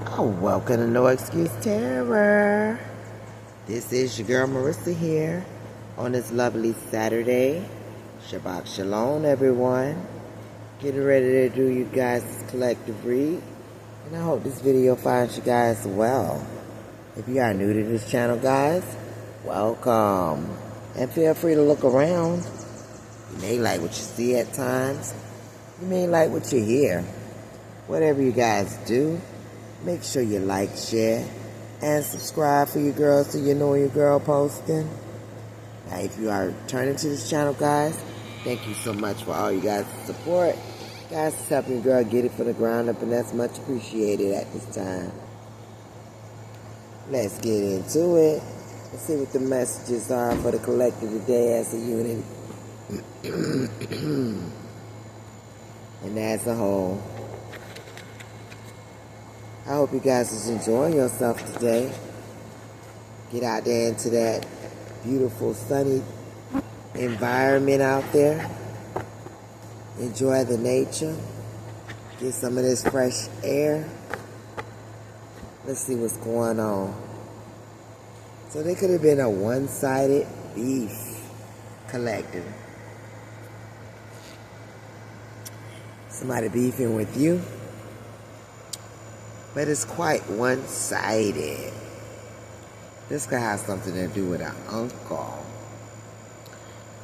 Oh, welcome to No Excuse Terror. This is your girl Marissa here on this lovely Saturday. Shabbat Shalom, everyone. Getting ready to do you guys' collective read. And I hope this video finds you guys well. If you are new to this channel, guys, welcome. And feel free to look around. You may like what you see at times. You may like what you hear. Whatever you guys do, make sure you like, share, and subscribe for your girls so you know when your girl posting. Now, if you are returning to this channel, guys, thank you so much for all you guys' support. Guys, it's helping your girl get it from the ground up, and that's much appreciated at this time. Let's get into it. Let's see what the messages are for the collective today as a unit and as a whole. I hope you guys is enjoying yourself today. Get out there into that beautiful sunny environment out there. Enjoy the nature. Get some of this fresh air. Let's see what's going on. So there could have been a one-sided beef collective. Somebody beefing with you. But it's quite one-sided. This could have something to do with an uncle.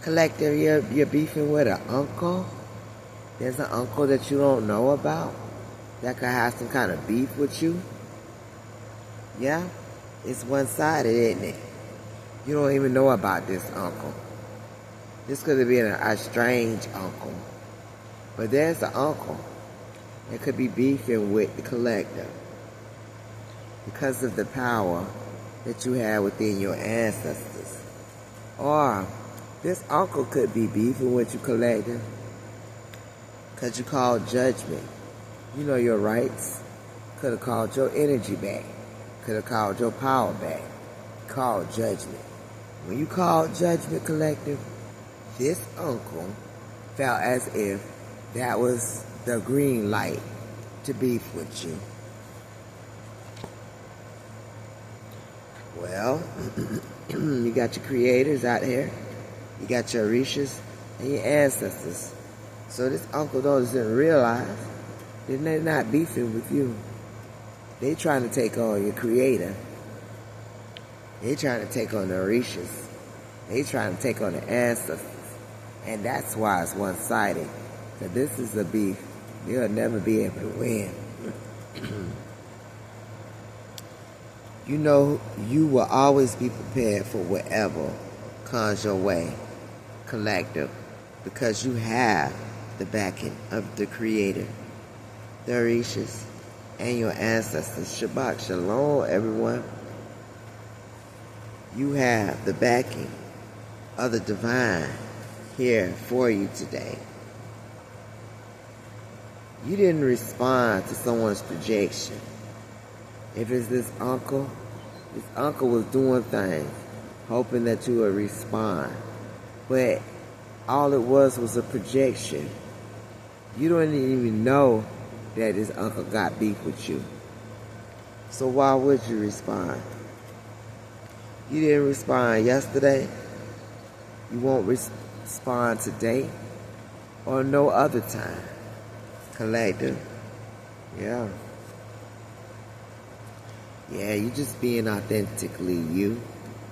Collective, you're beefing with an uncle? There's an uncle that you don't know about that could have some kind of beef with you? Yeah? It's one-sided, isn't it? You don't even know about this uncle. This could have been a strange uncle. But there's an uncle that could be beefing with the collective because of the power that you have within your ancestors. Or this uncle could be beefing with you collective because you called judgment. You know your rights. Could have called your energy back. Could have called your power back. Called judgment. When you called judgment collective, this uncle felt as if that was the green light to beef with you. Well, you got your creators out here. You got your Orishas and your ancestors. So this uncle doesn't realize that they're not beefing with you. They're trying to take on your creator. They're trying to take on the Orishas. They're trying to take on the ancestors. And that's why it's one-sided. So this is a beef you'll never be able to win. You know, you will always be prepared for whatever comes your way, collective, because you have the backing of the Creator, the Orishas, and your ancestors. Shabbat Shalom, everyone. You have the backing of the divine here for you today. You didn't respond to someone's projection. If it's this uncle was doing things, hoping that you would respond. But all it was a projection. You don't even know that this uncle got beef with you. So why would you respond? You didn't respond yesterday. You won't respond today or no other time. Collective. Yeah. Yeah, you just being authentically you.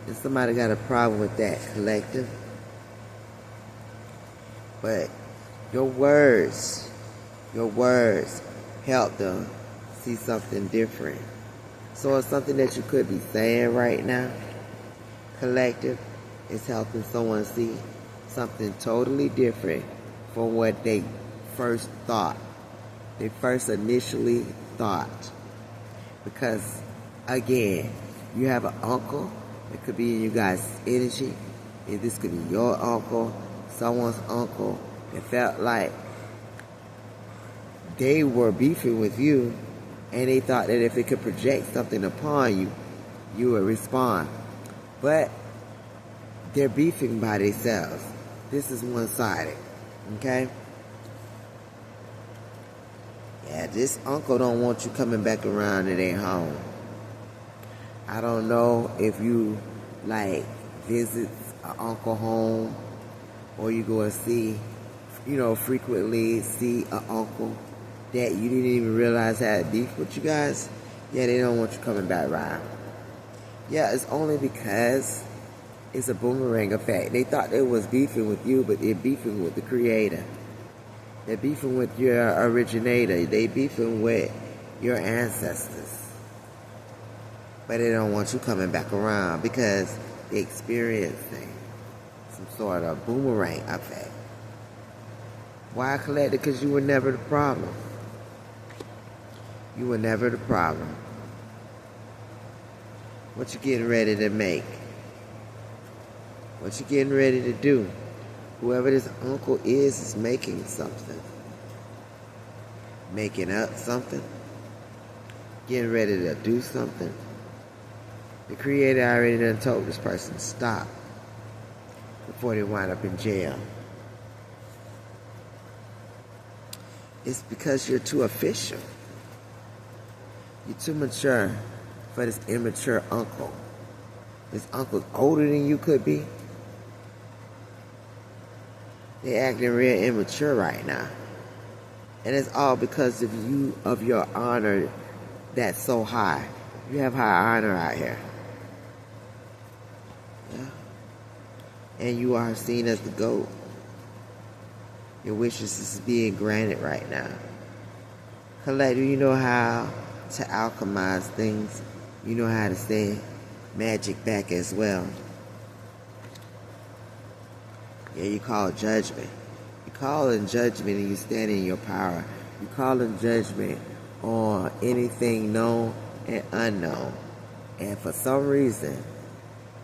And somebody got a problem with that, collective. But your words help them see something different. So it's something that you could be saying right now, collective, is helping someone see something totally different from what they first thought. They first initially thought. Because, again, you have an uncle that could be in you guys' energy. And this could be your uncle, someone's uncle. It felt like they were beefing with you, and they thought that if it could project something upon you, you would respond. But they're beefing by themselves. This is one-sided. Okay? Yeah, this uncle don't want you coming back around to their home. I don't know if you like visit an uncle home or you go and see, frequently see an uncle that you didn't even realize had beef with you guys. Yeah, they don't want you coming back around. Yeah, it's only because it's a boomerang effect. They thought they was beefing with you, but they're beefing with the creator. They're beefing with your originator. They beefing with your ancestors. But they don't want you coming back around because they're experiencing some sort of boomerang effect. Why, Collector? Because you were never the problem. You were never the problem. What you getting ready to make? What you getting ready to do? Whoever this uncle is making something. Making up something. Getting ready to do something. The creator already done told this person to stop before they wind up in jail. It's because you're too official. You're too mature for this immature uncle. This uncle's older than you could be. They're acting real immature right now. And it's all because of your honor that's so high. You have high honor out here. Yeah. And you are seen as the GOAT. Your wishes is being granted right now. Collector, you know how to alchemize things. You know how to send magic back as well. Yeah, you call judgment. You call in judgment and you stand in your power. You call in judgment on anything known and unknown. And for some reason,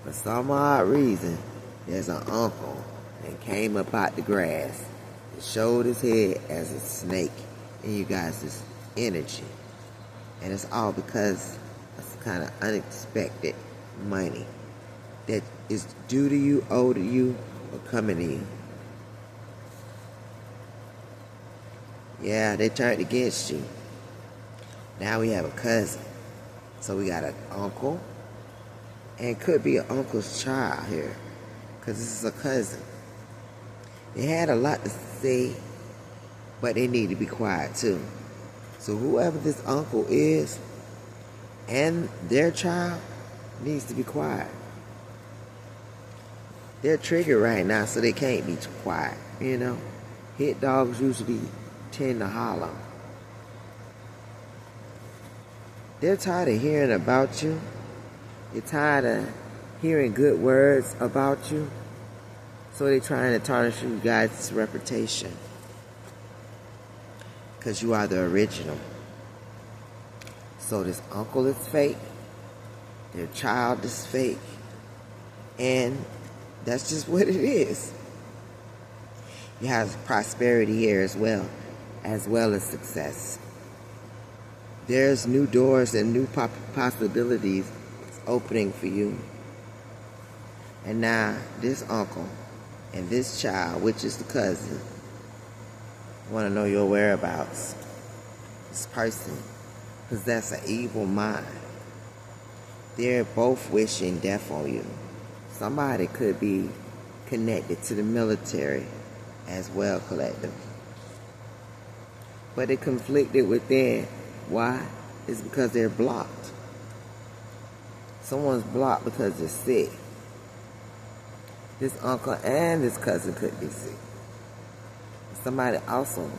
for some odd reason, there's an uncle that came up out the grass and showed his head as a snake in you guys' energy. And it's all because of some kind of unexpected money that is due to you, owed to you, or coming to you. Yeah, they turned against you. Now we have a cousin. So we got an uncle. And it could be an uncle's child here. Because this is a cousin. They had a lot to say, but they need to be quiet too. So whoever this uncle is and their child needs to be quiet. They're triggered right now, so they can't be too quiet, Hit dogs usually tend to holler. They're tired of hearing about you. They're tired of hearing good words about you. So they're trying to tarnish you guys' reputation. Because you are the original. So this uncle is fake. Their child is fake. And that's just what it is. You have prosperity here as well as success. There's new doors and new possibilities opening for you. And now this uncle and this child, which is the cousin, want to know your whereabouts. This person possesses an evil mind. They're both wishing death on you. Somebody could be connected to the military as well, Collective. But they're conflicted within. Why? It's because they're blocked. Someone's blocked because they're sick. This uncle and this cousin could be sick. Somebody also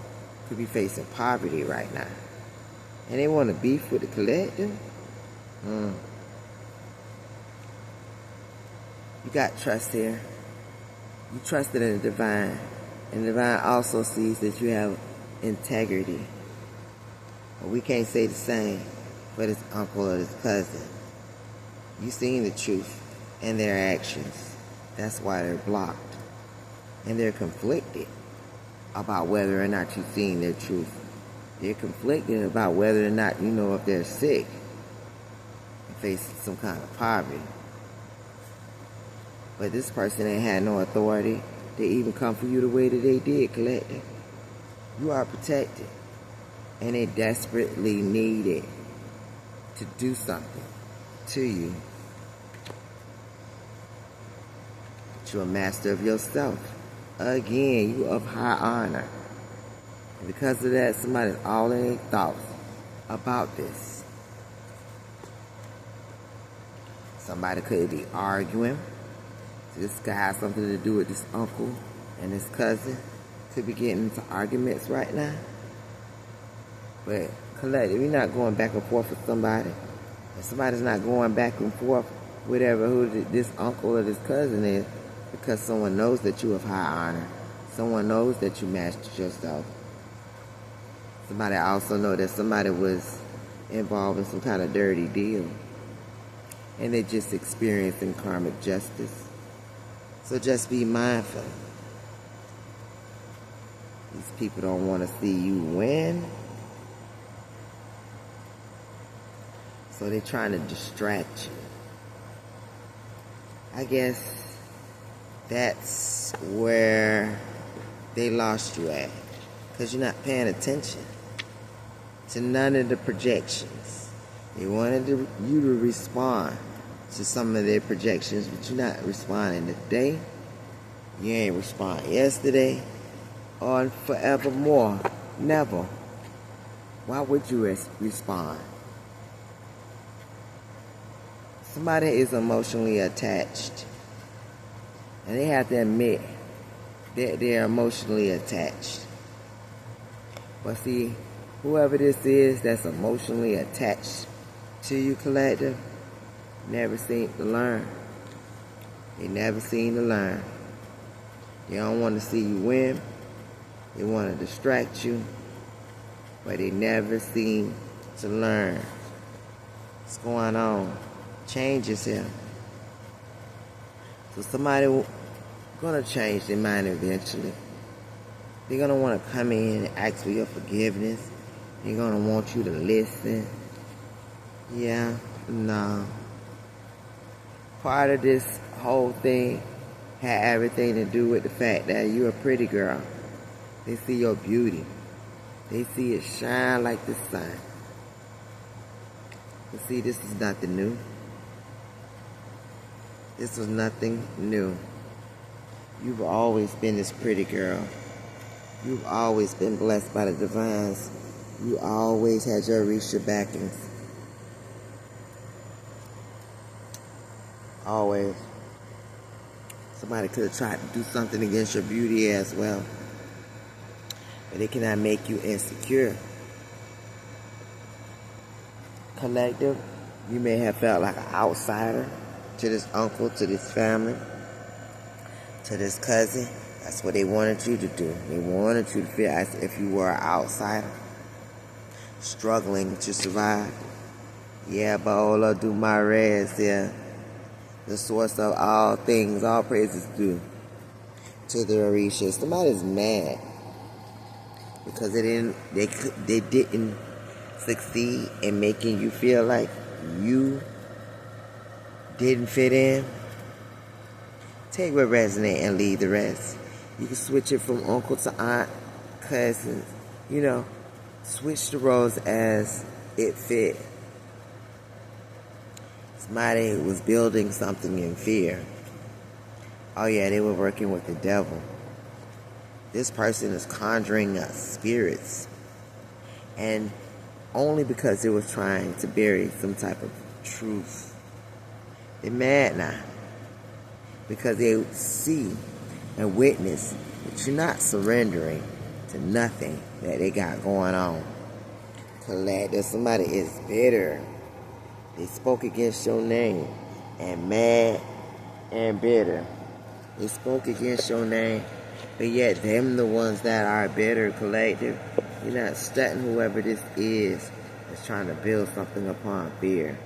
could be facing poverty right now. And they want to beef with the collective? You got trust here. You trusted in the divine. And the divine also sees that you have integrity. But we can't say the same for this uncle or this cousin. You seen the truth and their actions. That's why they're blocked. And they're conflicted about whether or not you've seen their truth. They're conflicted about whether or not you know if they're sick and facing some kind of poverty. But this person ain't had no authority to even come for you the way that they did, Collective. You are protected. and they desperately need it to do something to you. But you're a master of yourself. Again, you of high honor. And because of that, somebody's all in their thoughts about this. Somebody could be arguing. So this could have something to do with this uncle and his cousin. Could be getting into arguments right now. But collective, you're not going back and forth with somebody. And somebody's not going back and forth with who this uncle or this cousin is, because someone knows that you have high honor. Someone knows that you mastered yourself. Somebody also knows that somebody was involved in some kind of dirty deal. And they're just experiencing karmic justice. So just be mindful. These people don't want to see you win. So they're trying to distract you. I guess that's where they lost you at. Because you're not paying attention to none of the projections. They wanted you to respond to some of their projections, but you're not responding today. You ain't responding yesterday or forevermore. Never. Why would you respond? Somebody is emotionally attached. And they have to admit that they're emotionally attached. But see, whoever this is that's emotionally attached to you, collective, never seem to learn. They never seem to learn. They don't want to see you win. They want to distract you. But they never seem to learn. What's going on? Change is here. So somebody gonna change their mind eventually. They're gonna want to come in and ask for your forgiveness. They're gonna want you to listen. Yeah, no. Part of this whole thing had everything to do with the fact that you're a pretty girl. They see your beauty. They see it shine like the sun. But see, this is nothing new. This was nothing new. You've always been this pretty girl. You've always been blessed by the divines. You always had your Orisha backings. Always. Somebody could have tried to do something against your beauty as well. But it cannot make you insecure. Collective, you may have felt like an outsider to this uncle, to this family, to this cousin. That's what they wanted you to do. They wanted you to feel as if you were an outsider, struggling to survive. Yeah, Baola do my res, yeah. The source of all things, all praises due to the Orisha. Somebody's mad because they didn't succeed in making you feel like you didn't fit in. Take what resonates and leave the rest. You can switch it from uncle to aunt, cousins. You know, switch the roles as it fit. Somebody was building something in fear. Oh yeah, they were working with the devil. This person is conjuring up spirits. And only because they were trying to bury some type of truth. They're mad now. Because they see and witness that you're not surrendering to nothing that they got going on. Collective, somebody is bitter. They spoke against your name and mad and bitter. They spoke against your name, but yet them the ones that are bitter, collective. You're not studying whoever this is that's trying to build something upon fear.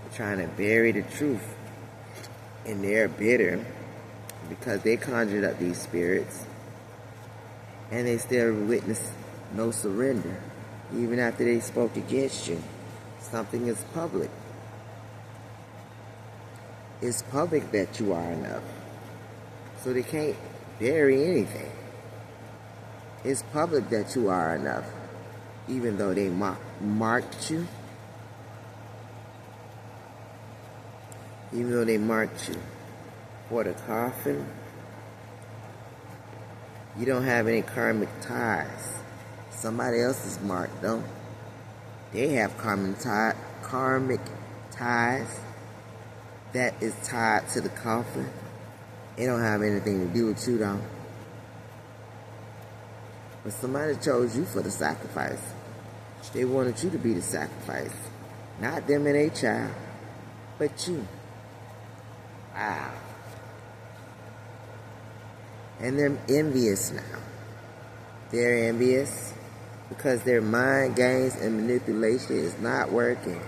They're trying to bury the truth. And they're bitter because they conjured up these spirits and they still witness no surrender. Even after they spoke against you, something is public. It's public that you are enough. So they can't bury anything. It's public that you are enough. even though they marked you. Even though they marked you for the coffin, you don't have any karmic ties. Somebody else is marked, though. They have karmic ties that is tied to the coffin. It don't have anything to do with you, though. But somebody chose you for the sacrifice. They wanted you to be the sacrifice. Not them and their child, but you. Wow. And they're envious now. They're envious because their mind games and manipulation is not working.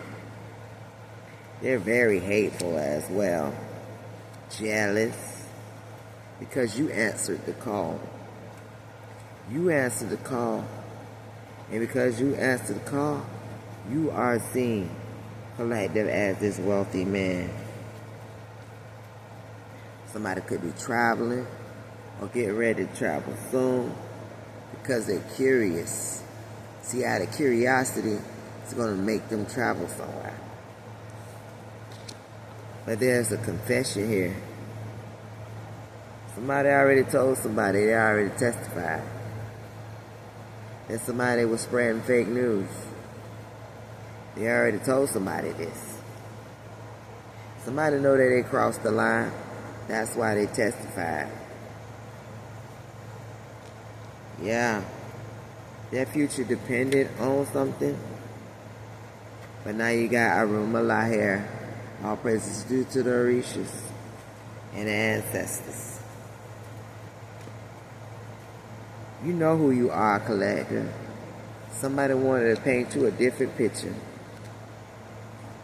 They're very hateful as well. Jealous because you answered the call. You answered the call. And because you answered the call, you are seen collective as this wealthy man. Somebody could be traveling or getting ready to travel soon because they're curious. See, out of curiosity, it's going to make them travel somewhere. But there's a confession here. Somebody already told somebody, they already testified. And somebody was spreading fake news. They already told somebody this. Somebody know that they crossed the line. That's why they testified. Yeah. Their future depended on something. But now you got Arumala here. All praises due to the Orishas and the ancestors. You know who you are, collector. Somebody wanted to paint you a different picture.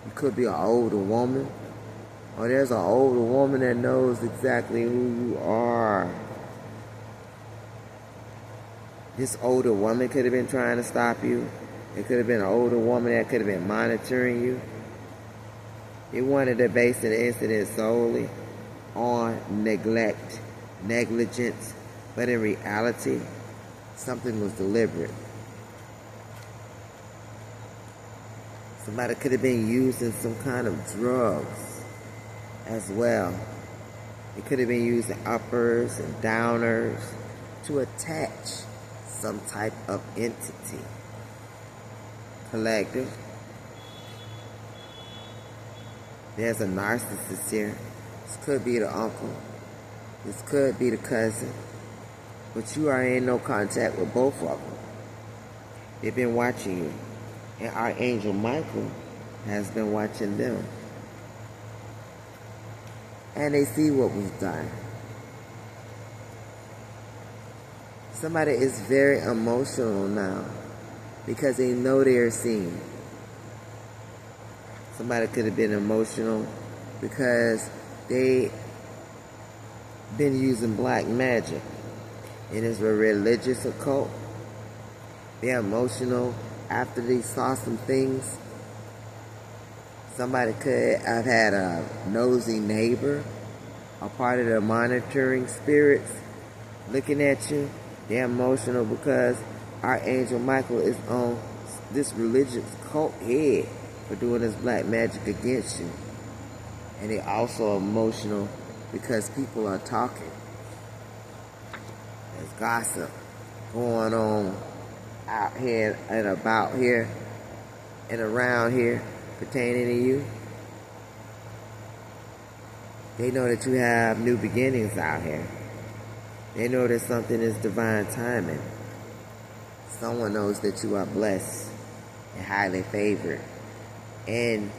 You could be an older woman. Or there's an older woman that knows exactly who you are. This older woman could have been trying to stop you. It could have been an older woman that could have been monitoring you. They wanted to base the incident solely on neglect, negligence, but in reality, something was deliberate. Somebody could have been using some kind of drugs as well. It could have been using uppers and downers to attach some type of entity. Collective. There's a narcissist here. This could be the uncle. This could be the cousin. But you are in no contact with both of them. They've been watching you. And Archangel Michael has been watching them. And they see what was done. Somebody is very emotional now because they know they're seen. Somebody could have been emotional because they been using black magic. And it's a religious occult. They're emotional after they saw some things. Somebody could have had a nosy neighbor, a part of the monitoring spirits looking at you. They're emotional because Archangel Michael is on this religious cult head for doing this black magic against you. And they're also emotional because people are talking. There's gossip going on out here and about here and around here pertaining to you. They know that you have new beginnings out here. They know that something is divine timing. Someone knows that you are blessed and highly favored. And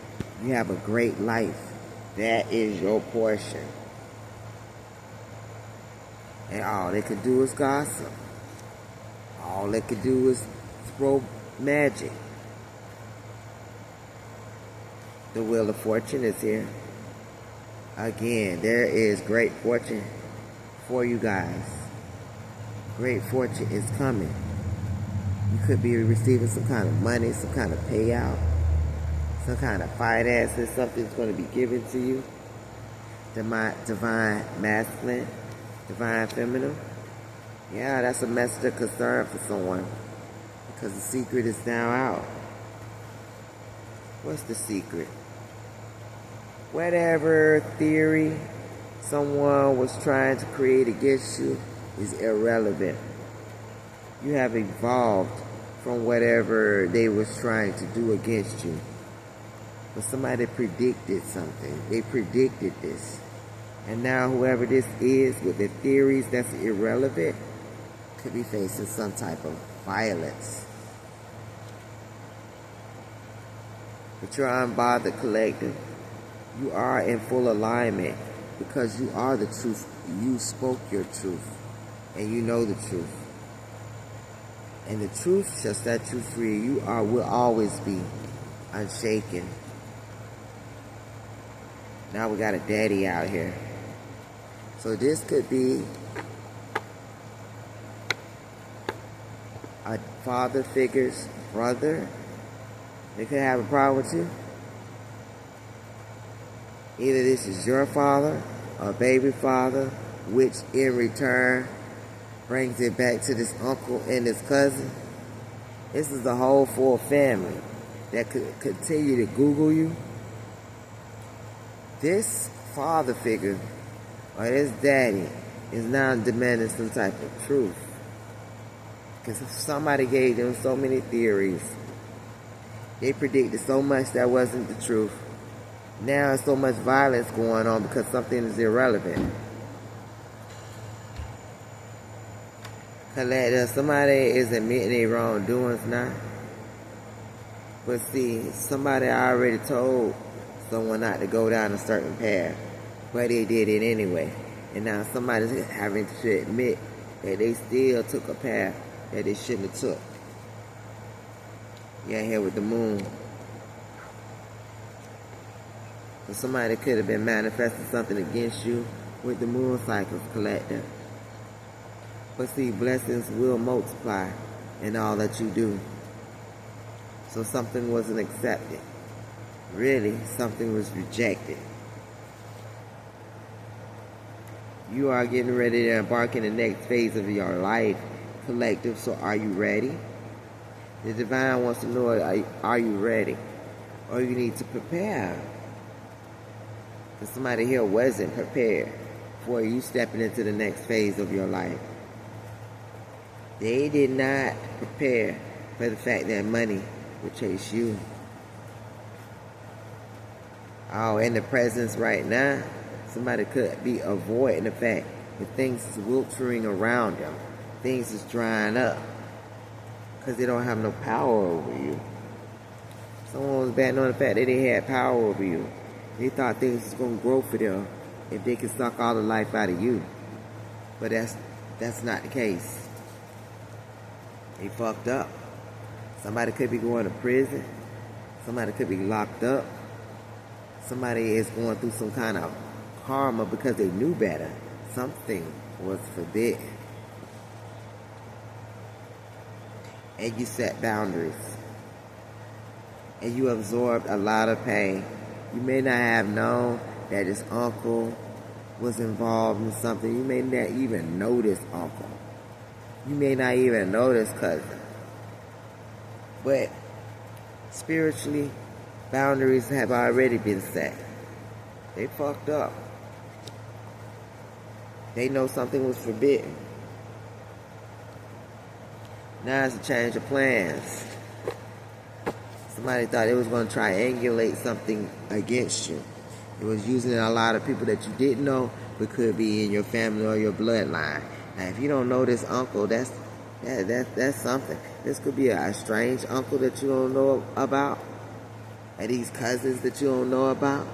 you have a great life. That is your portion. And all they could do is gossip. All they could do is throw magic. The Wheel of Fortune is here. Again, there is great fortune for you guys. Great fortune is coming. You could be receiving some kind of money, some kind of payout, some kind of finances, something's going to be given to you. Divine masculine, divine feminine. Yeah, that's a message of concern for someone. because the secret is now out. What's the secret? Whatever theory someone was trying to create against you is irrelevant. You have evolved from whatever they was trying to do against you. But somebody predicted something. They predicted this. And now whoever this is with the theories that's irrelevant could be facing some type of violence. But you're unbothered, collective. You are in full alignment because you are the truth. You spoke your truth. And you know the truth. And the truth shall set you free. You will always be unshaken. Now we got a daddy out here. So this could be a father figure's brother. They could have a problem with you. Either this is your father or baby father, which in return brings it back to this uncle and this cousin. This is the whole full family that could continue to Google you. This father figure or this daddy is now demanding some type of truth. Because somebody gave them so many theories. They predicted so much that wasn't the truth. Now there's so much violence going on because something is irrelevant. Collector, somebody is admitting their wrongdoings now. But see, somebody already told someone not to go down a certain path, but they did it anyway. And now somebody's having to admit that they still took a path that they shouldn't have took. Yeah, here with the moon. So somebody could have been manifesting something against you with the moon cycles, collector. But see, blessings will multiply in all that you do. So something wasn't accepted. Really, something was rejected. You are getting ready to embark in the next phase of your life, collective. So are you ready? The divine wants to know, are you ready? Or you need to prepare. Because somebody here wasn't prepared for you stepping into the next phase of your life. They did not prepare for the fact that money would chase you. Oh, in the presence right now, somebody could be avoiding the fact that things is wilting around them. Things is drying up. Because they don't have no power over you. Someone was betting on the fact that they had power over you. They thought things was going to grow for them if they could suck all the life out of you. But that's not the case. They fucked up. Somebody could be going to prison. Somebody could be locked up. Somebody is going through some kind of karma because they knew better. Something was forbidden. And you set boundaries. And you absorbed a lot of pain. You may not have known that his uncle was involved in something. You may not even know this uncle. You may not even know this cousin. But spiritually, boundaries have already been set. They fucked up. They know something was forbidden. Now it's a change of plans. Somebody thought it was going to triangulate something against you. It was using a lot of people that you didn't know, but could be in your family or your bloodline. Now, if you don't know this uncle, that's something. This could be a strange uncle that you don't know about. Or these cousins that you don't know about.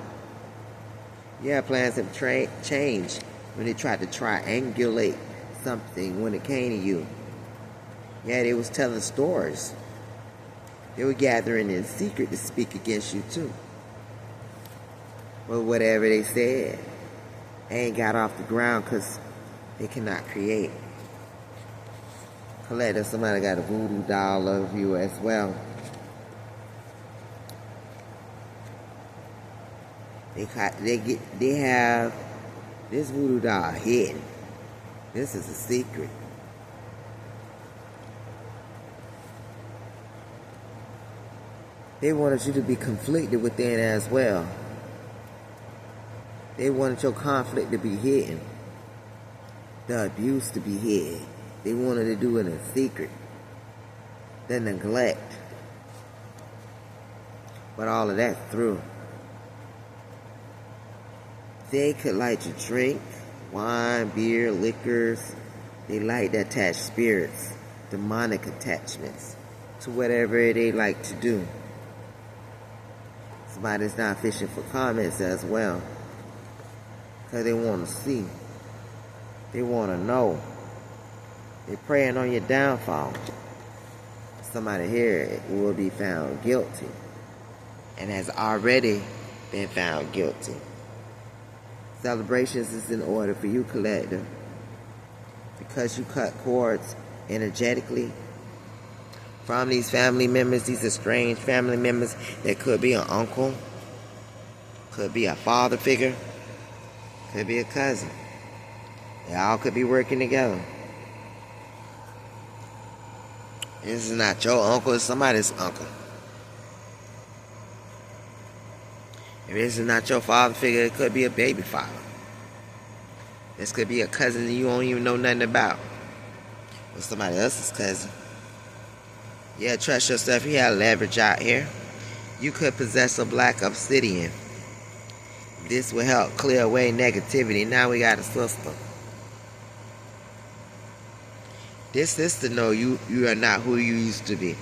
Yeah, plans have changed when they tried to triangulate something when it came to you. Yeah, they was telling stories. They were gathering in secret to speak against you too. But whatever they said, ain't got off the ground because they cannot create. Collector, somebody got a voodoo doll of you as well. They have this voodoo doll hidden. This is a secret. They wanted you to be conflicted within as well. They wanted your conflict to be hidden. The abuse to be hid. They wanted to do it in secret. The neglect. But all of that through. They could like to drink wine, beer, liquors. They like to attach spirits, demonic attachments to whatever they like to do. Somebody's not fishing for comments as well. Because they want to see. They want to know. They're preying on your downfall. Somebody here will be found guilty. And has already been found guilty. Celebrations is in order for you, collector. Because you cut cords energetically from these family members, these estranged family members. That could be an uncle, could be a father figure, could be a cousin. They all could be working together. This is not your uncle, it's somebody's uncle. If this is not your father figure, it could be a baby father. This could be a cousin that you don't even know nothing about. Or somebody else's cousin. Yeah, trust yourself. You have leverage out here. You could possess a black obsidian. This will help clear away negativity. Now we got a sister. This sister know you are not who you used to be.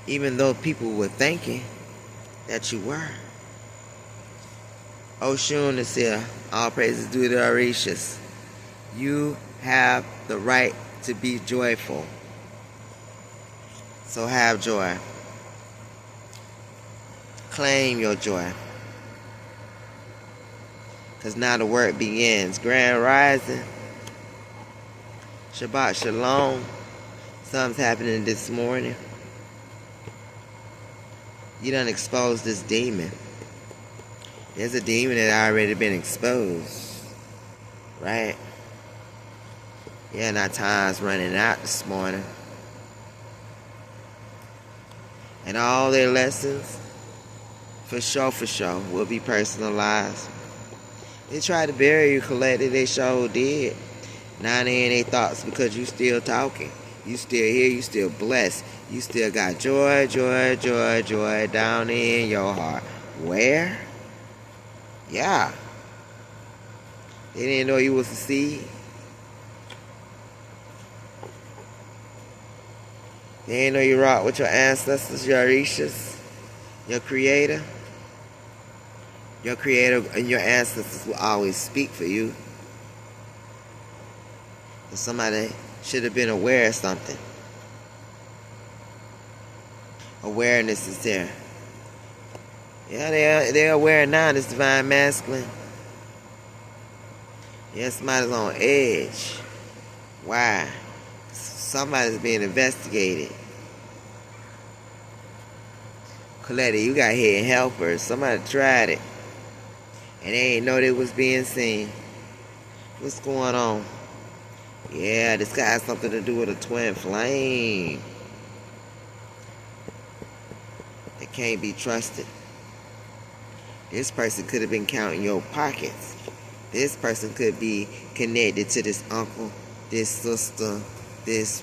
Even though people were thinking that you were. Oshun is here. All praises due to Orishas. You have the right to be joyful. So have joy. Claim your joy. Because now the work begins. Grand Rising. Shabbat Shalom. Something's happening this morning. You done exposed this demon. There's a demon that already been exposed. Right? Yeah, and our time's running out this morning. And all their lessons, for sure, will be personalized. They tried to bury you, collected, they sure did. Now they in their thoughts because you still talking. You still here, you still blessed. You still got joy, joy, joy, joy down in your heart. Where? Yeah. They didn't know you was a seed. They didn't know you rock with your ancestors, your Orishas, your creator. Your creator and your ancestors will always speak for you. And somebody should have been aware of something. Awareness is there. Yeah, they're aware now. This divine masculine. Yeah, somebody's on edge. Why? Somebody's being investigated. Coletta, you got hidden helpers. Somebody tried it. And they ain't know they was being seen. What's going on? Yeah, this guy has something to do with a twin flame. It can't be trusted. This person could have been counting your pockets. This person could be connected to this uncle, this sister, this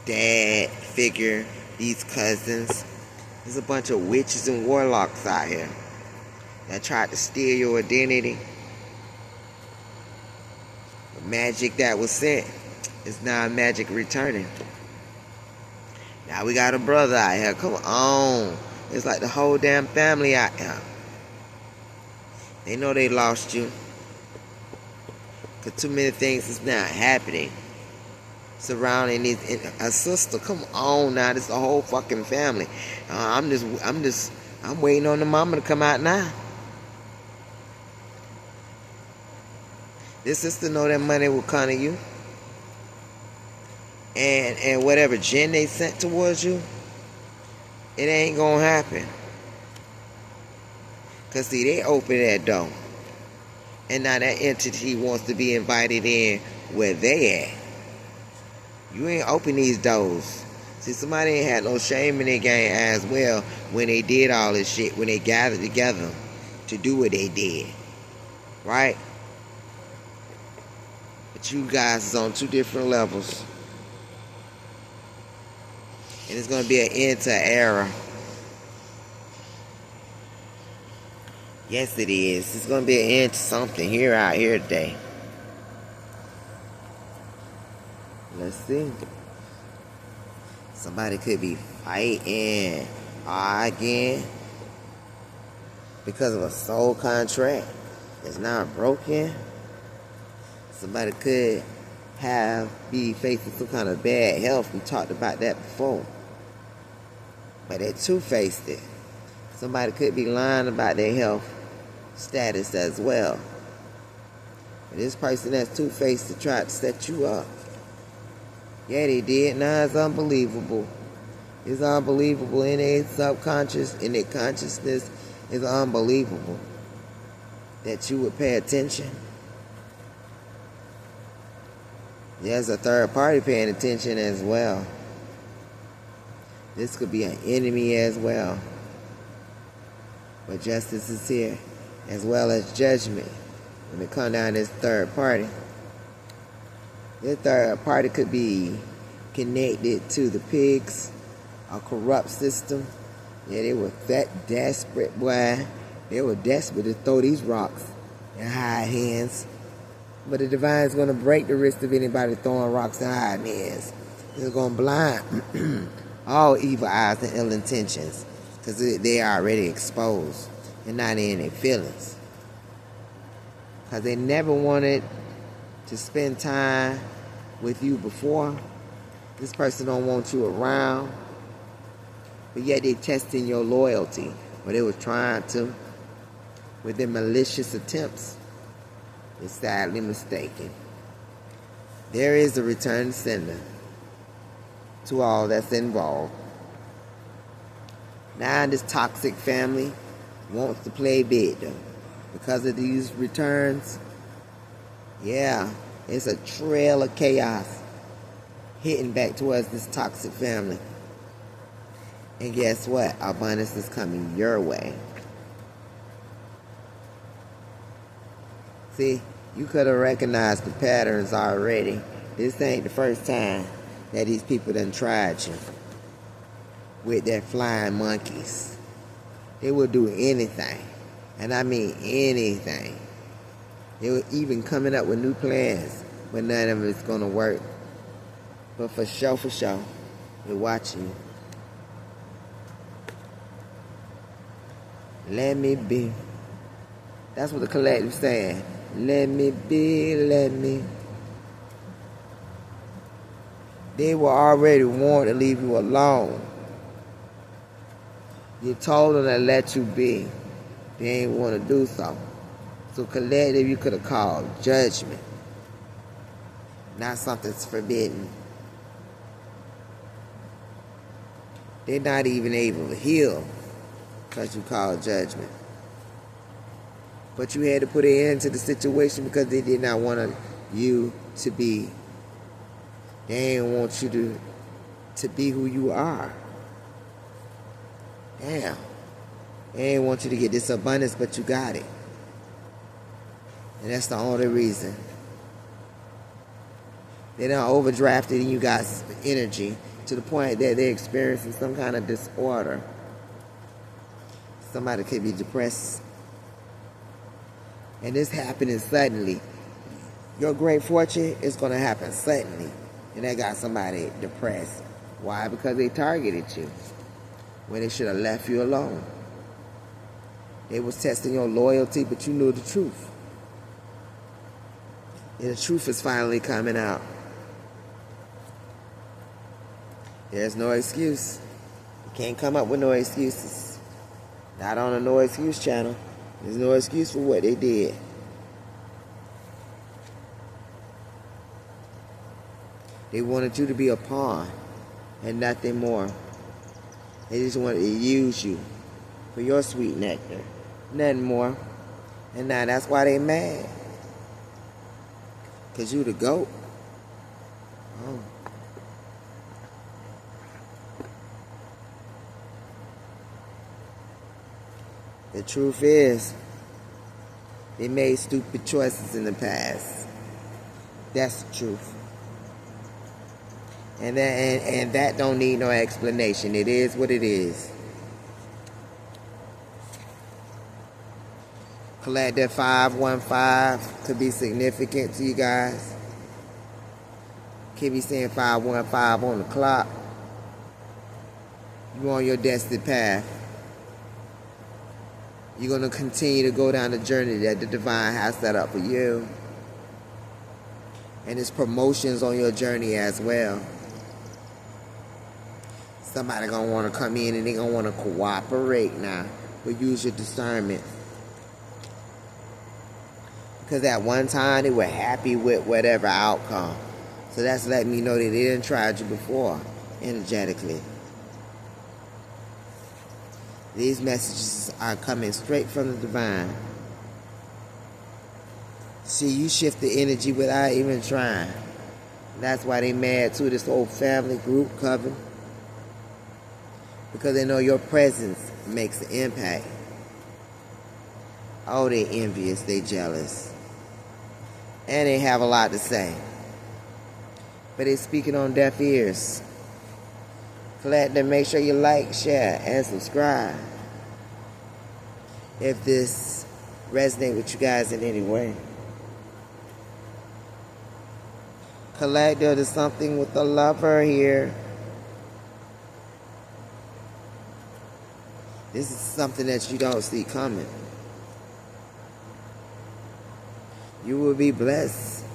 dad figure, these cousins. There's a bunch of witches and warlocks out here that tried to steal your identity. The magic that was sent is now magic returning. Now we got a brother out here. Come on. It's like the whole damn family out here. They know they lost you. Because too many things is now happening surrounding these. A sister, come on now. This is the whole fucking family. I'm waiting on the mama to come out now. This sister know that money will come to you. And whatever gin they sent towards you, it ain't gonna happen. Because see, they open that door. And now that entity wants to be invited in where they at. You ain't open these doors. See, somebody ain't had no shame in their game as well when they did all this shit, when they gathered together to do what they did. Right? But you guys is on two different levels. And it's going to be an end to an era. Yes, it is. It's going to be an end to something here out here today. Let's see. Somebody could be fighting, arguing because of a soul contract that's not broken. Somebody could be facing some kind of bad health. We talked about that before. But they two-faced it. Somebody could be lying about their health status as well. But this person that's two-faced to try to set you up. Yeah, they did. Now it's unbelievable. It's unbelievable in their subconscious, in their consciousness. It's unbelievable that you would pay attention. There's a third party paying attention as well. This could be an enemy as well. But justice is here, as well as judgment. When it comes down to this third party. This third party could be connected to the pigs, a corrupt system. Yeah, they were that desperate, boy. They were desperate to throw these rocks and hide hands. But the divine's going to break the wrist of anybody throwing rocks and hiding hands. It's going to blind all evil eyes and ill intentions, because they are already exposed and not in their feelings. Because they never wanted to spend time with you before. This person don't want you around, but yet they testing your loyalty, or they were trying to with their malicious attempts. They're sadly mistaken. There is a return sender to all that's involved. Now this toxic family wants to play big though. Because of these returns, yeah, it's a trail of chaos hitting back towards this toxic family. And guess what? Abundance is coming your way. See, you could have recognized the patterns already. This ain't the first time that these people done tried you with their flying monkeys. They will do anything. And I mean anything. They were even coming up with new plans, but none of it's going to work. But for sure, they're watching you. Let me be. That's what the collective's saying. Let me be, let me. They were already warned to leave you alone. You told them to let you be. They ain't want to do so. So collective, you could have called judgment. Not something's forbidden. They're not even able to heal because you called judgment. But you had to put an end to the situation because they did not want you to be. They didn't want you to be who you are. Damn. They didn't want you to get this abundance, but you got it. And that's the only reason. They done overdrafted and you got energy to the point that they're experiencing some kind of disorder. Somebody could be depressed. And this happening suddenly. Your great fortune is going to happen suddenly. And they got somebody depressed. Why? Because they targeted you when they should have left you alone. They was testing your loyalty, but you knew the truth. And the truth is finally coming out. There's no excuse. You can't come up with no excuses. Not on a no excuse channel. There's no excuse for what they did. They wanted you to be a pawn and nothing more. They just wanted to use you for your sweet nectar. Nothing more. And now that's why they mad. Because you the GOAT. Oh. The truth is, they made stupid choices in the past. That's the truth. And that don't need no explanation. It is what it is. Collect that 515 could be significant to you guys. Keep be saying 515 on the clock. You're on your destined path. You're going to continue to go down the journey that the divine has set up for you. And there's promotions on your journey as well. Somebody going to want to come in and they're going to want to cooperate now. But use your discernment. Because at one time they were happy with whatever outcome. So that's letting me know that they didn't try you before, energetically. These messages are coming straight from the divine. See, you shift the energy without even trying. That's why they mad too, this whole family group coven. Because they know your presence makes an impact. Oh, they envious, they jealous. And they have a lot to say. But they're speaking on deaf ears. Glad to make sure you like, share, and subscribe. If this resonates with you guys in any way. Collective, there's something with the lover here. This is something that you don't see coming. You will be blessed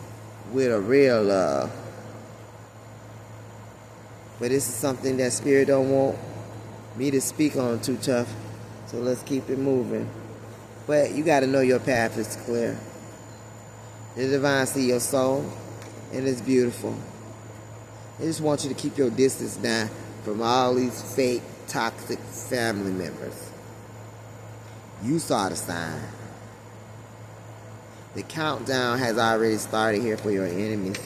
with a real love. But this is something that Spirit don't want me to speak on too tough. So let's keep it moving. But you got to know your path is clear. The divine see your soul, and it's beautiful. They just want you to keep your distance now from all these fake, toxic family members. You saw the sign. The countdown has already started here for your enemies.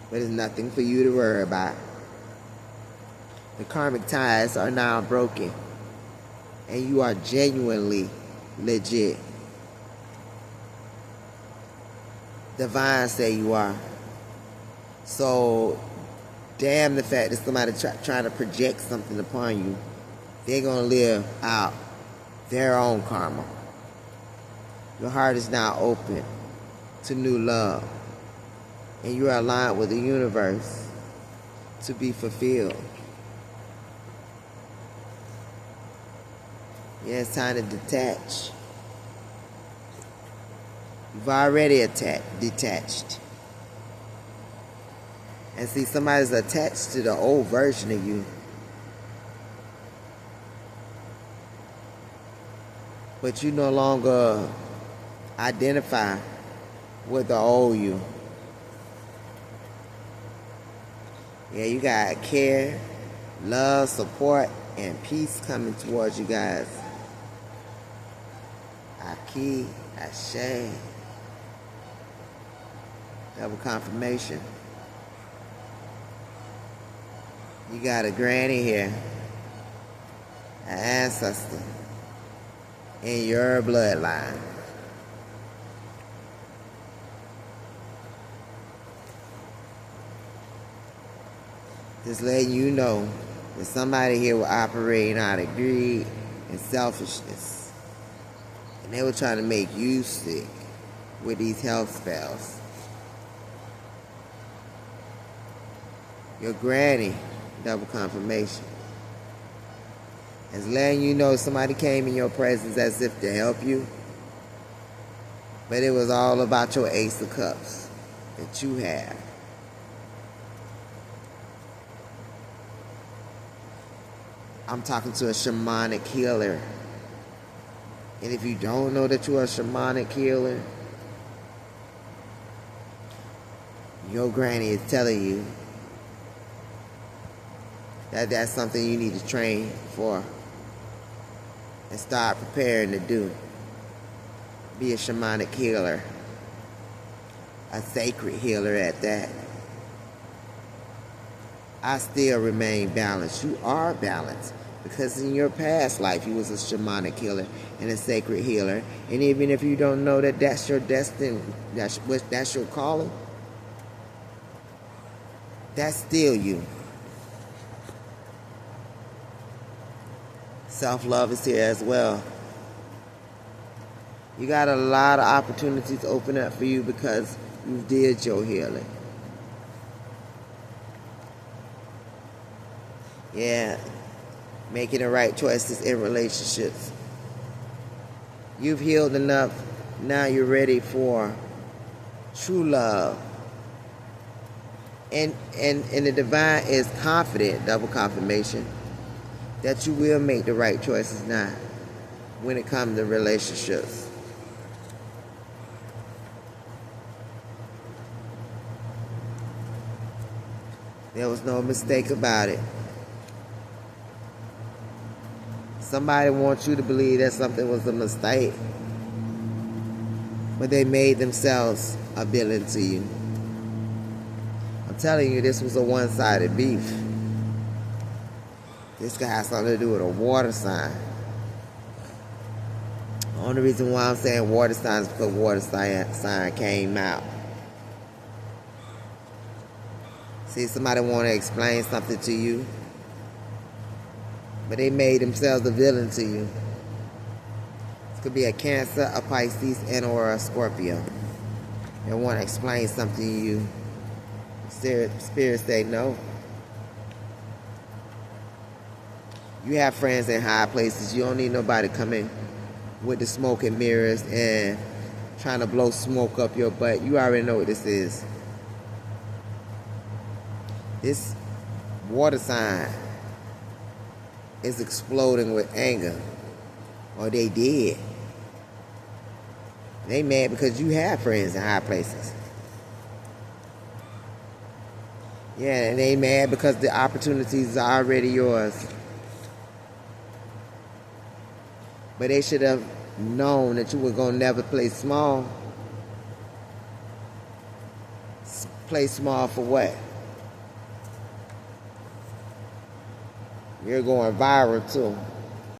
But there's nothing for you to worry about. The karmic ties are now broken. And you are genuinely legit. Divine say you are. So, damn the fact that somebody trying to project something upon you. They're going to live out their own karma. Your heart is now open to new love. And you are aligned with the universe to be fulfilled. Yeah, it's time to detach. You've already detached. And see, somebody's attached to the old version of you. But you no longer identify with the old you. Yeah, you got care, love, support, and peace coming towards you guys. Aki, Ashe. Double confirmation. You got a granny here. An ancestor. In your bloodline. Just letting you know that somebody here will operate out of greed and selfishness. And they were trying to make you sick with these health spells. Your granny, double confirmation, is letting you know somebody came in your presence as if to help you. But it was all about your Ace of Cups that you have. I'm talking to a shamanic healer. And if you don't know that you're a shamanic healer, your granny is telling you that that's something you need to train for and start preparing to do. Be a shamanic healer. A sacred healer at that. I still remain balanced. You are balanced. Because in your past life, you was a shamanic healer and a sacred healer. And even if you don't know that that's your destiny, that's your calling, that's still you. Self-love is here as well. You got a lot of opportunities open up for you because you did your healing. Yeah, making the right choices in relationships. You've healed enough. Now you're ready for true love. And the divine is confident, double confirmation, that you will make the right choices now when it comes to relationships. There was no mistake about it. Somebody wants you to believe that something was a mistake, but they made themselves a villain to you. I'm telling you, this was a one-sided beef. This guy has something to do with a water sign. The only reason why I'm saying water sign is because water sign came out. See, somebody want to explain something to you, but they made themselves a villain to you. This could be a Cancer, a Pisces, and or a Scorpio. They want to explain something to you. Spirit say no. You have friends in high places. You don't need nobody coming with the smoke and mirrors and trying to blow smoke up your butt. You already know what this is. This water sign is exploding with anger. Or they did. They mad because you have friends in high places. Yeah, and they mad because the opportunities are already yours. But they should have known that you were going to never play small. Play small for what? You're going viral too.